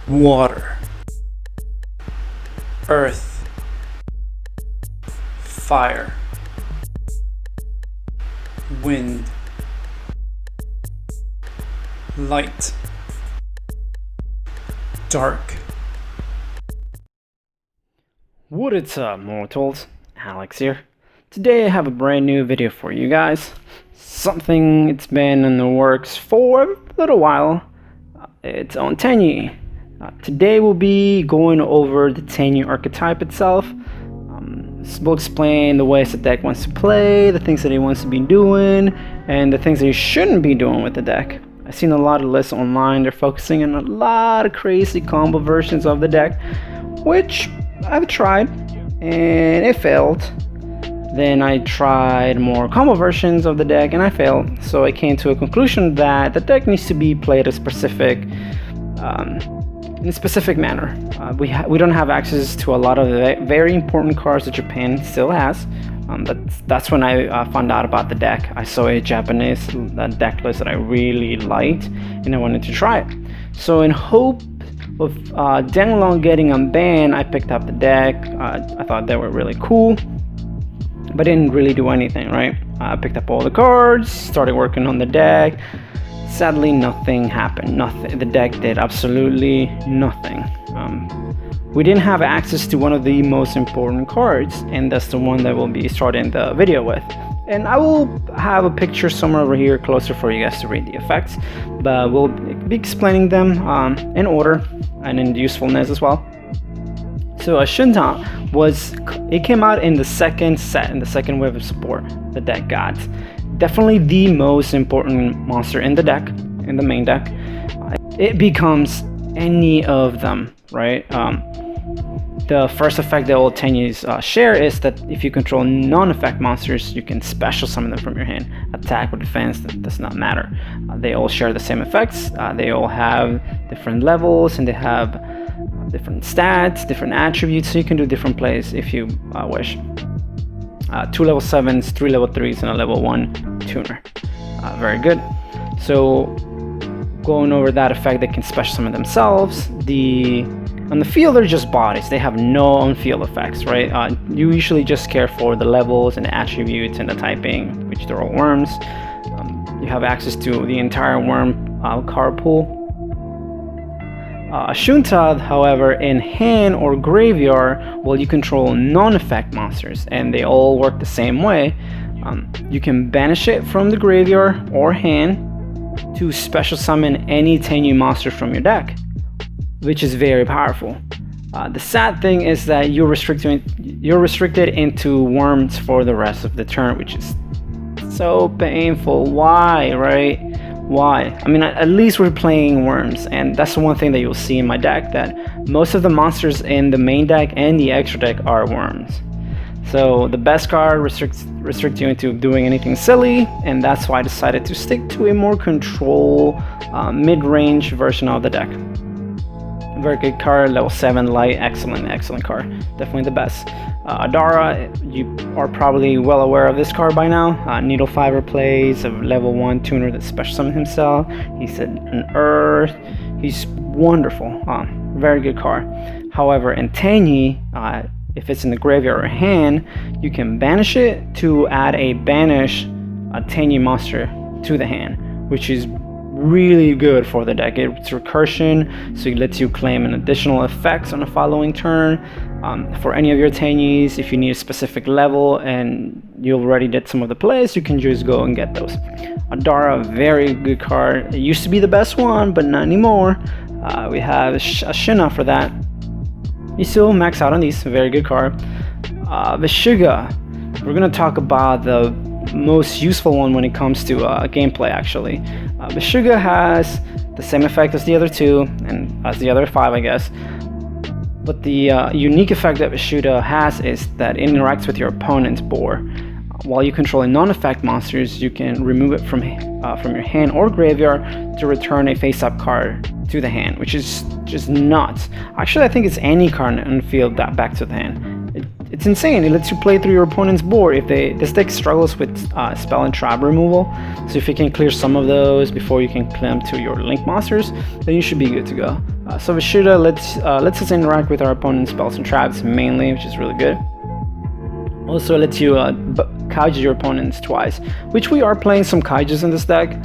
Water, earth, fire, wind, light, dark. What is up, mortals? Alex here. Today I have a brand new video for you guys. Something it's been in the works for a little while. It's on Tenyi. Today we'll be going over the Tenyi archetype itself. We'll explain the ways the deck wants to play, the things that he wants to be doing, and the things that he shouldn't be doing with the deck. I've seen a lot of lists online. They're focusing on a lot of crazy combo versions of the deck, which I've tried and it failed. Then I tried more combo versions of the deck and I failed. So I came to a conclusion that the deck needs to be played in a specific manner. We don't have access to a lot of the very important cards that Japan still has. That's when I found out about the deck. I saw a Japanese deck list that I really liked and I wanted to try it. So in hope of Denglong getting unbanned, I picked up the deck. I thought they were really cool, but didn't really do anything, right? I picked up all the cards, started working on the deck. Sadly, nothing happened. The deck did absolutely nothing. We didn't have access to one of the most important cards, and that's the one that we'll be starting the video with. And I will have a picture somewhere over here closer for you guys to read the effects, but we'll be explaining them in order and in usefulness as well. So Ashunta came out in the second set, in the second wave of support the deck got. Definitely the most important monster in the deck, in the main deck. It becomes any of them, right? The first effect that all Tenyis share is that if you control non-effect monsters, you can special summon them from your hand. Attack or defense, that does not matter. They all share the same effects. They all have different levels and they have different stats, different attributes, so you can do different plays if you wish. 2 level 7s, 3 level 3s, and a level 1 tuner. Very good. So going over that effect, they can special summon themselves. On the field, they're just bodies. They have no on-field effects, right? You usually just care for the levels and the attributes and the typing, which they're all worms. You have access to the entire worm card pool. Ashunta, however, in hand or graveyard, well, you control non-effect monsters, and they all work the same way. You can banish it from the graveyard or hand to special summon any Tenyi monster from your deck, which is very powerful. The sad thing is that you're restricted into worms for the rest of the turn, which is so painful. Why, right? Why? I mean, at least we're playing worms, and that's the one thing that you'll see in my deck, that most of the monsters in the main deck and the extra deck are worms. So the best card restricts you into doing anything silly, and that's why I decided to stick to a more control mid-range version of the deck. Very good card, level 7 light, excellent card, definitely the best. Adara, you are probably well aware of this card by now. Needle Fiber plays a level 1 tuner that special summons himself. He's an earth. He's wonderful. Very good card. However, in Tenyi, if it's in the graveyard or hand, you can banish it to add a Tenyi monster to the hand, which is really good for the deck. It's recursion, so it lets you claim an additional effects on the following turn. For any of your Tenyis, if you need a specific level and you already did some of the plays, you can just go and get those. Adara, very good card. It used to be the best one, but not anymore. We have Ashina for that. You still max out on these, very good card. Vishuga, we're gonna talk about the most useful one when it comes to gameplay, actually. Vishuga has the same effect as the other two and as the other 5, I guess, but the unique effect that Vishuga has is that it interacts with your opponent's board. While you control non-effect monsters, you can remove it from your hand or graveyard to return a face-up card to the hand, which is just nuts. Actually, I think it's any card on the field that back to the hand. It's insane. It lets you play through your opponent's board. This deck struggles with spell and trap removal, so if you can clear some of those before you can climb to your link monsters, then you should be good to go. So Vishuddha lets us interact with our opponent's spells and traps mainly, which is really good. Also lets you kaiju your opponents twice, which we are playing some kaijus in this deck.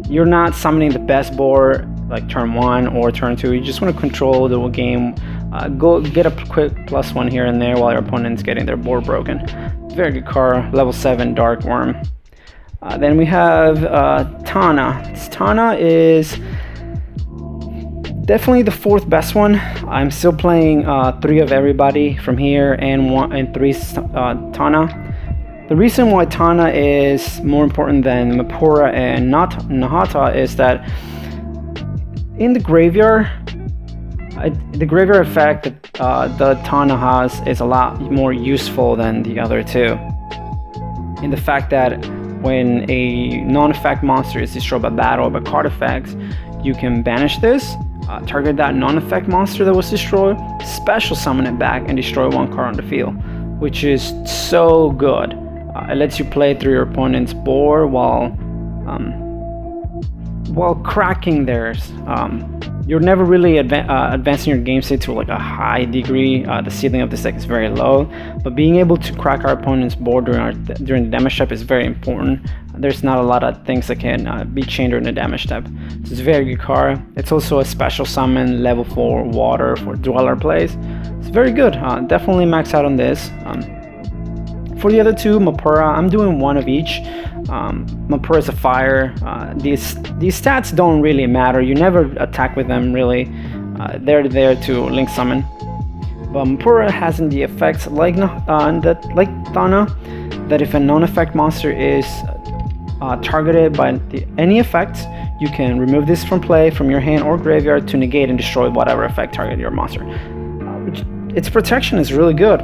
You're not summoning the best board like turn 1 or turn 2. You just want to control the game. Go get a quick +1 here and there while your opponent's getting their board broken. Very good card, level 7 Dark Worm. Then we have Tana. Tana is definitely the 4th best one. I'm still playing 3 of everybody from here and 3 Tana. The reason why Tana is more important than Mapura and Nahata is that in the graveyard, the graveyard effect that the Tana has is a lot more useful than the other two. In the fact that when a non-effect monster is destroyed by battle or by card effects, you can banish this, target that non-effect monster that was destroyed, special summon it back, and destroy 1 card on the field, which is so good. It lets you play through your opponent's board while cracking theirs. You're never really advancing your game state to like a high degree. The ceiling of this deck is very low, but being able to crack our opponent's board during the damage step is very important. There's not a lot of things that can be changed during the damage step. So it's a very good card. It's also a special summon, level 4 water for Dweller plays. It's very good. Definitely max out on this. For the other two, Mapura, I'm doing 1 of each. Mapura is a fire. These stats don't really matter. You never attack with them really. They're there to link summon. But Mapura has the effects like Tana, that if a non-effect monster is targeted by any effect, you can remove this from play from your hand or graveyard to negate and destroy whatever effect targeted your monster. Its protection is really good.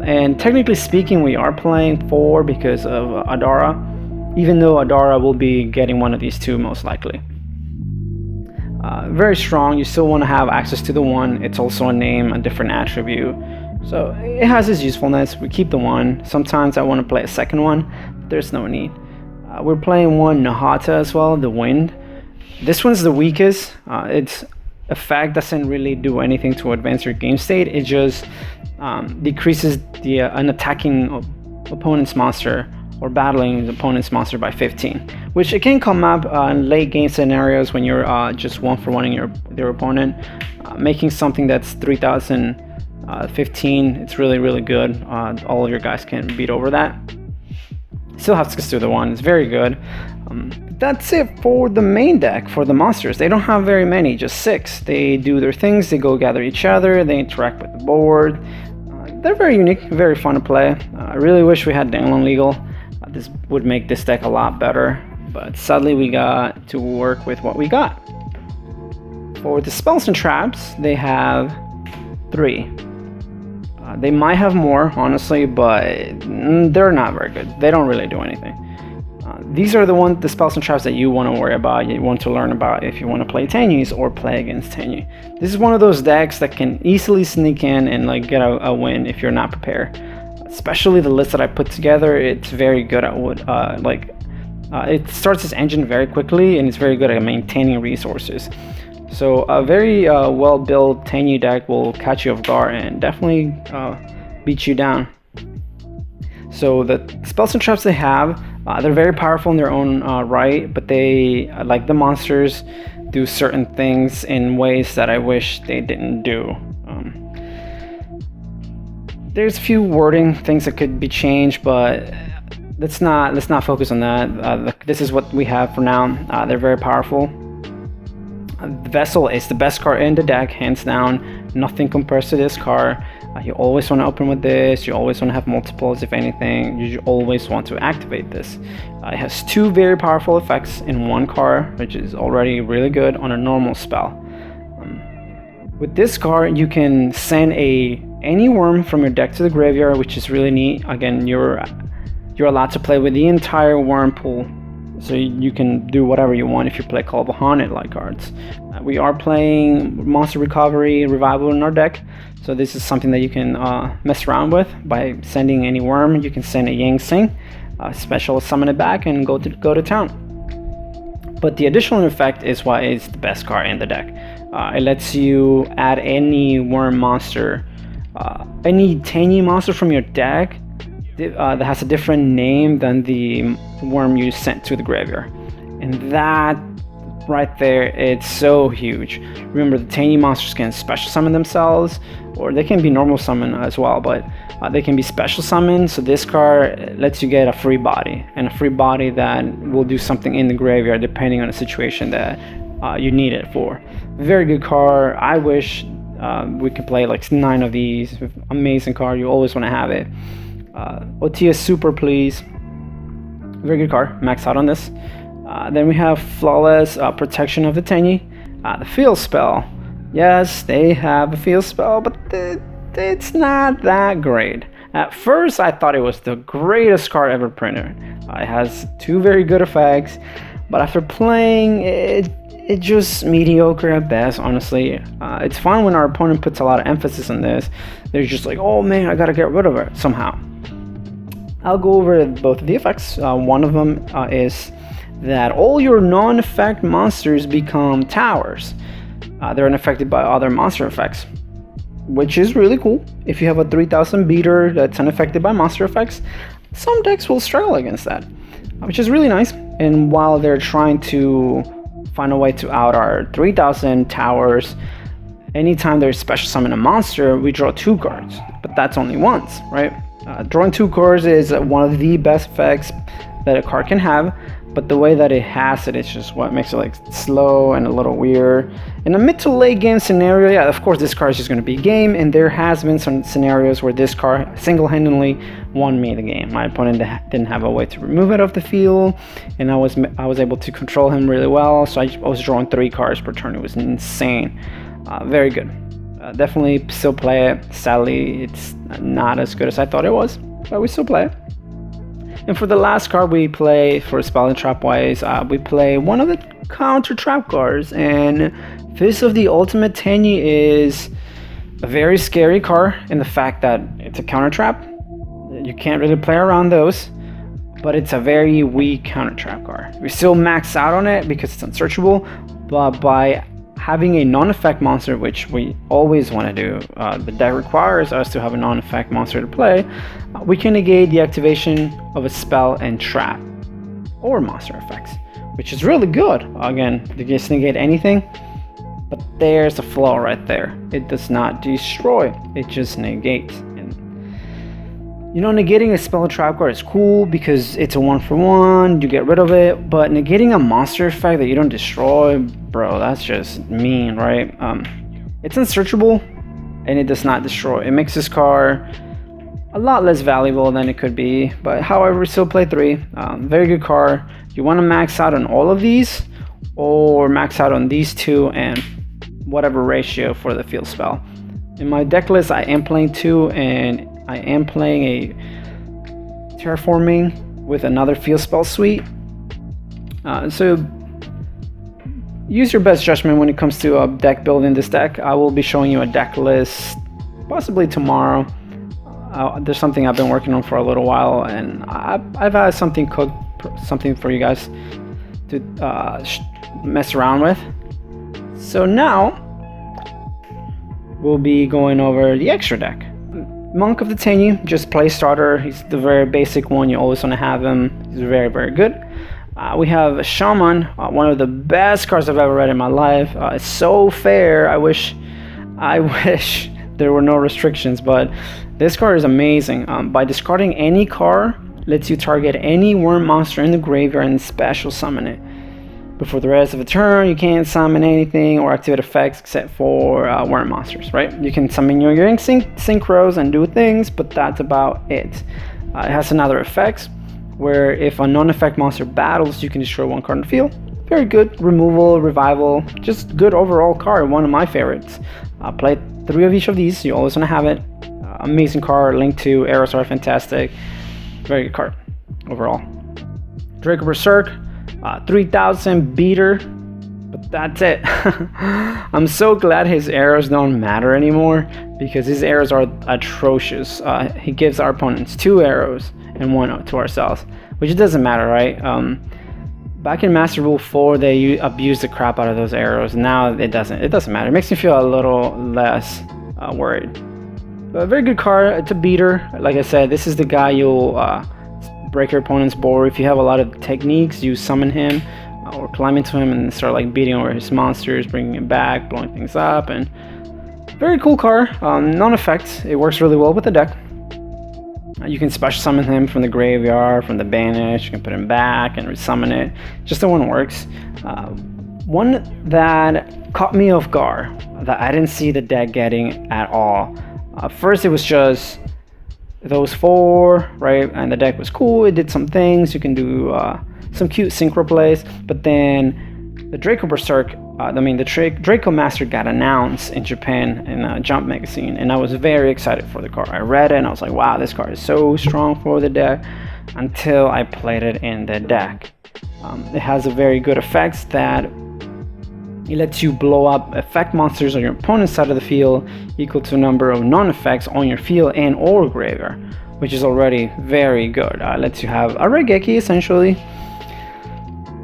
And technically speaking, we are playing 4 because of Adara, even though Adara will be getting one of these 2 most likely. Very strong. You still want to have access to the 1. It's also a name, a different attribute. So it has its usefulness. We keep the 1. Sometimes I want to play a second one, but there's no need. We're playing 1 Nahata as well, the Wind. This one's the weakest. Its effect doesn't really do anything to advance your game state. It just decreases an attacking opponent's monster or battling the opponent's monster by 15, which it can come up in late game scenarios when you're just 1-for-1ing your opponent, making something that's 3015. It's really good. All of your guys can beat over that. Still have to do the 1. It's very good. That's it for the main deck for the monsters. They don't have very many, just 6. They do their things. They go gather each other. They interact with the board. They're very unique, very fun to play. I really wish we had Danglon Legal. This would make this deck a lot better, but sadly we got to work with what we got. For the spells and traps, they have 3. They might have more, honestly, but they're not very good. They don't really do anything. These are the spells and traps that you want to worry about, you want to learn about if you want to play Tenyis or play against Tenyi. This is one of those decks that can easily sneak in and like get a win if you're not prepared. Especially the list that I put together, it's very good at it starts its engine very quickly and it's very good at maintaining resources. So a very well-built Tenyi deck will catch you off guard and definitely beat you down. So the spells and traps they have, they're very powerful in their own right, but they, like the monsters, do certain things in ways that I wish they didn't do. There's a few wording things that could be changed, but let's not focus on that. This is what we have for now. They're very powerful. The Vessel is the best card in the deck, hands down. Nothing compares to this card. You always want to open with this. You always want to have multiples. If anything, you always want to activate this. It has 2 very powerful effects in 1 card, which is already really good on a normal spell. With this card, you can send any worm from your deck to the graveyard, which is really neat. Again, you're allowed to play with the entire worm pool, so you can do whatever you want if you play Call of the Haunted like cards. We are playing Monster Recovery Revival in our deck, so this is something that you can mess around with by sending any worm. You can send a Yang Sing, special summon it back, and go to town. But the additional effect is why it's the best card in the deck. It lets you add any worm monster, any Tenyi monster from your deck that has a different name than the worm you sent to the graveyard. And that right there, it's so huge. Remember, the Tenyi monsters can special summon themselves, or they can be normal summon as well, but they can be special summon. So this card lets you get a free body, and a free body that will do something in the graveyard depending on the situation that you need it for. Very good card. I wish we could play like 9 of these. Amazing card. You always want to have it. Otia Super, please. Very good card. Max out on this. Then we have Flawless Protection of the Tenyi. The Field Spell. Yes, they have a Field Spell, but it's not that great. At first, I thought it was the greatest card ever printed. It has 2 very good effects, but after playing, it just mediocre at best, honestly. It's fun when our opponent puts a lot of emphasis on this. They're just like, oh man, I gotta get rid of it somehow. I'll go over both of the effects. One of them is that all your non-effect monsters become towers. They're unaffected by other monster effects, which is really cool. If you have a 3000 beater that's unaffected by monster effects, some decks will struggle against that, which is really nice. And while they're trying to find a way to out our 3000 towers, anytime there's special summon a monster, we draw 2 cards, but that's only once, right? Drawing 2 cards is one of the best effects that a card can have, but the way that it has it, it's just what makes it like slow and a little weird. In a mid to late game scenario, yeah, of course this card is just going to be game, and there has been some scenarios where this card single-handedly won me the game. My opponent didn't have a way to remove it off the field, and I was able to control him really well, so I was drawing 3 cards per turn. It was insane. Very good. Definitely still play it. Sadly, it's not as good as I thought it was, but we still play it. And for the last card we play for Spell and Trap wise, we play one of the counter trap cards, and Fist of the Ultimate Tenyi is a very scary card in the fact that it's a counter trap. You can't really play around those, but it's a very weak counter trap card. We still max out on it because it's unsearchable, but by having a non-effect monster, which we always want to do, the deck requires us to have a non-effect monster to play, we can negate the activation of a spell and trap or monster effects, which is really good. Again, you just negate anything, but there's a flaw right there. It does not destroy, it just negates. And you know, negating a spell and trap card is cool because it's a 1-for-1, you get rid of it, but negating a monster effect that you don't destroy, bro, that's just mean, right? It's unsearchable and it does not destroy. It makes this card a lot less valuable than it could be, but however, we still play 3. Very good card. You want to max out on all of these or max out on these 2 and whatever ratio for the field spell. In my deck list, I am playing 2, and I am playing a Terraforming with another field spell suite. So use your best judgment when it comes to deck building this deck. I will be showing you a deck list possibly tomorrow. There's something I've been working on for a little while, and I've had something cooked, something for you guys to mess around with. So now we'll be going over the extra deck. Monk of the Tenyi, just play starter. He's the very basic one. You always want to have him. He's very, very good. We have Shaman, one of the best cards I've ever read in my life. It's so fair. I wish there were no restrictions, but this card is amazing. By discarding any card, lets you target any worm monster in the graveyard and special summon it. Before the rest of the turn, you can't summon anything or activate effects except for worm monsters, right? You can summon your synchros and do things, but that's about it. It has another effects where if a non-effect monster battles, you can destroy 1 card in the field. Very good. Removal, revival, just good overall card. One of my favorites. Play 3 of each of these. You always want to have it. Amazing card. Link to arrows are fantastic. Very good card overall. Draco Berserk. 3000 beater, but that's it. I'm so glad his arrows don't matter anymore because his arrows are atrocious. He gives our opponents 2 arrows and 1 to ourselves, which doesn't matter, right? Back in Master Rule 4, they abused the crap out of those arrows. Now it doesn't matter. It makes me feel a little less worried. But a very good card. It's a beater. Like I said, this is the guy you'll break your opponent's board. If you have a lot of techniques, you summon him or climb into him and start like beating over his monsters, bringing it back, blowing things up, and very cool card. Non-effect. It works really well with the deck. You can special summon him from the graveyard, from the banish. You can put him back and resummon it. Just the one works. One that caught me off guard that I didn't see the deck getting at all. First, it was just those 4, right? And the deck was cool. It did some things. You can do some cute synchro plays. But then the Draco Berserk, the Draco Master got announced in Japan in a Jump magazine, and I was very excited for the card. I read it and I was like, wow, this card is so strong for the deck, until I played it in the deck. It has a very good effects that it lets you blow up effect monsters on your opponent's side of the field equal to a number of non-effects on your field and or graveyard, which is already very good. It lets you have a Raigeki essentially.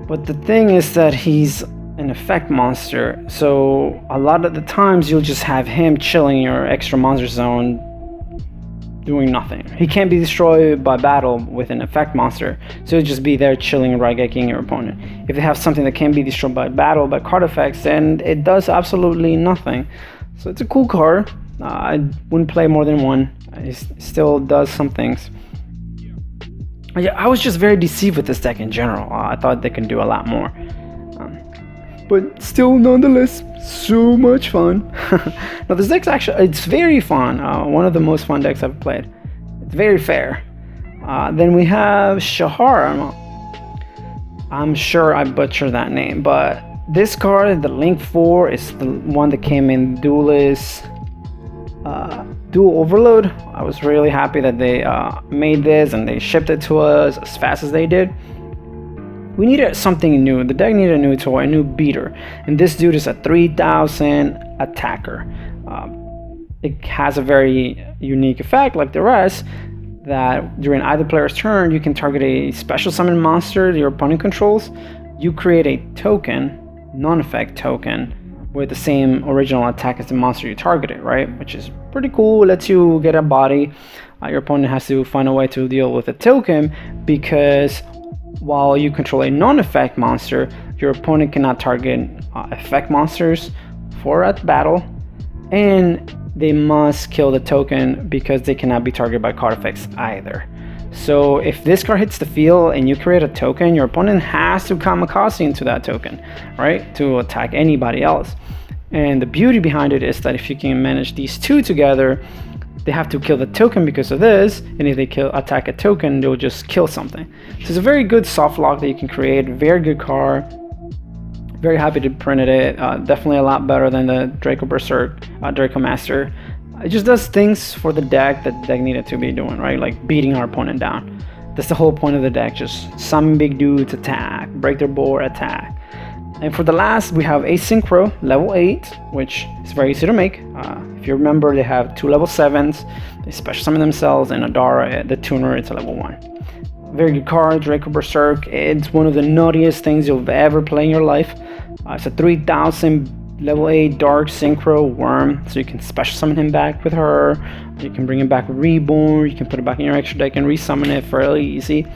But the thing is that he's an effect monster, so a lot of the times you'll just have him chilling in your extra monster zone doing nothing. He can't be destroyed by battle with an effect monster, so he'll just be there chilling and Raigeking your opponent. If they have something that can be destroyed by battle, by card effects, then it does absolutely nothing. So it's a cool card. I wouldn't play more than one. It still does some things. Yeah, I was just very deceived with this deck in general. I thought they can do a lot more. But still, nonetheless, so much fun. Now, this deck's actually, it's very fun. One of the most fun decks I've played. It's very fair. Then we have Shahar. I'm sure I butchered that name, but this card, the Link 4, is the one that came in Duelist Dual Overload. I was really happy that they made this and they shipped it to us as fast as they did. We needed something new. The deck needed a new toy, a new beater. And this dude is a 3000 attacker. It has a very unique effect, like the rest, that during either player's turn, you can target a special summon monster your opponent controls. You create a token, non-effect token, with the same original attack as the monster you targeted, right? Which is pretty cool. It lets you get a body. Your opponent has to find a way to deal with a token, because while you control a non-effect monster, your opponent cannot target effect monsters for a battle, and they must kill the token because they cannot be targeted by card effects either. So if this card hits the field and you create a token, your opponent has to kamikaze into that token, right, to attack anybody else. And the beauty behind it is that if you can manage these two together, they have to kill the token because of this, and if they attack a token, they'll just kill something. So it's a very good soft lock that you can create. Very good card. Very happy to print it. Definitely a lot better than the Draco Berserk, Draco Master. It just does things for the deck that the deck needed to be doing, right? Like beating our opponent down. That's the whole point of the deck. Just summon big dudes, attack, break their board, attack. And for the last, we have Asynchro, level 8, which is very easy to make. If you remember, they have 2 level 7s. They special summon themselves, and Adara, the tuner, it's a level 1. Very good card, Draco Berserk. It's one of the naughtiest things you'll ever play in your life. It's a 3000 level 8 dark synchro worm, so you can special summon him back with her. You can bring him back with Reborn. You can put it back in your extra deck and resummon it fairly easy.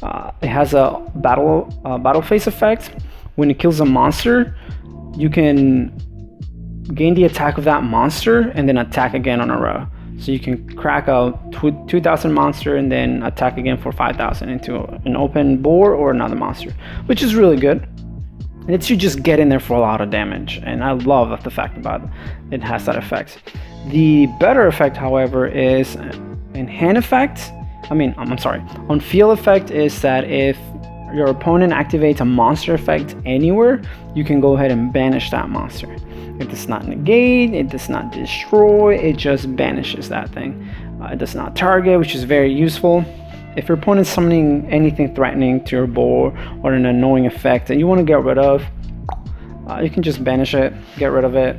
It has a battle phase effect. When it kills a monster, you can gain the attack of that monster and then attack again on a row. So you can crack a 2000 monster and then attack again for 5000 into an open board or another monster, which is really good. It lets you just get in there for a lot of damage, and I love the fact about it has that effect. The better effect, however, is in hand effect. On field effect is that if your opponent activates a monster effect anywhere, you can go ahead and banish that monster. It does not negate, it does not destroy, it just banishes that thing. It does not target, which is very useful. If your opponent's summoning anything threatening to your board or an annoying effect that you want to get rid of, you can just banish it, get rid of it.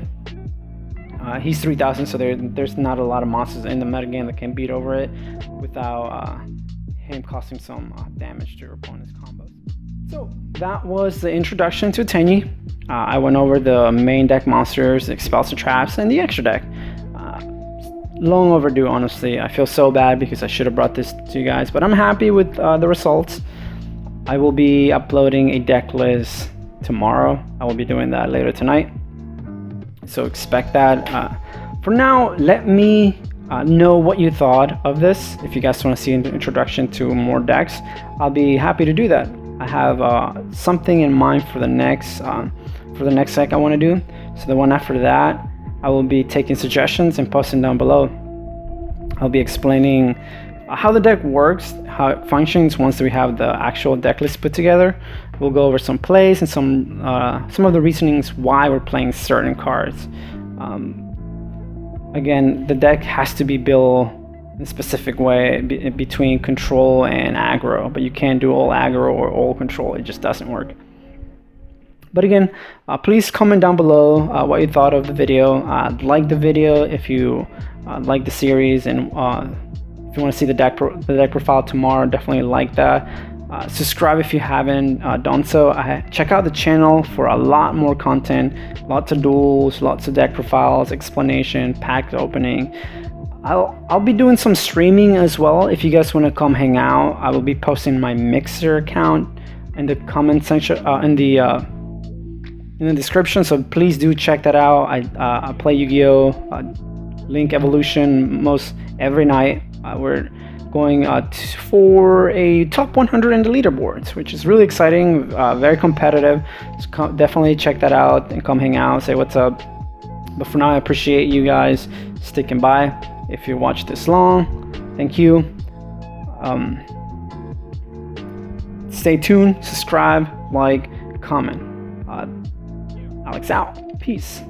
He's 3000, so there's not a lot of monsters in the metagame that can beat over it without him costing some damage to your opponent's combos. So that was the introduction to Tenyi. I went over the main deck monsters, the expulsive traps, and the extra deck. Long overdue, honestly. I feel so bad because I should have brought this to you guys, but I'm happy with the results. I will be uploading a deck list tomorrow. I will be doing that later tonight, so expect that. For now, let me know what you thought of this. If you guys want to see an introduction to more decks, I'll be happy to do that. I have something in mind for the next deck I want to do. So the one after that, I will be taking suggestions and posting down below. I'll be explaining how the deck works, how it functions once we have the actual deck list put together. We'll go over some plays and some of the reasonings why we're playing certain cards. Again, the deck has to be built in a specific way between control and aggro, but you can't do all aggro or all control. It just doesn't work. But again, please comment down below what you thought of the video. Like the video if you like the series, and if you want to see the deck profile tomorrow, definitely like that. Subscribe if you haven't done so. Check out the channel for a lot more content, lots of duels, lots of deck profiles, explanation, pack opening. I'll be doing some streaming as well. If you guys want to come hang out, I will be posting my Mixer account in the comment section, in the description, so please do check that out. I play Yu-Gi-Oh! Link Evolution most every night. We're going for a top 100 in the leaderboards, which is really exciting, very competitive. So definitely check that out and come hang out, say what's up. But for now, I appreciate you guys sticking by. If you watched this long, thank you. Stay tuned, subscribe, like, comment. Alex out. Peace.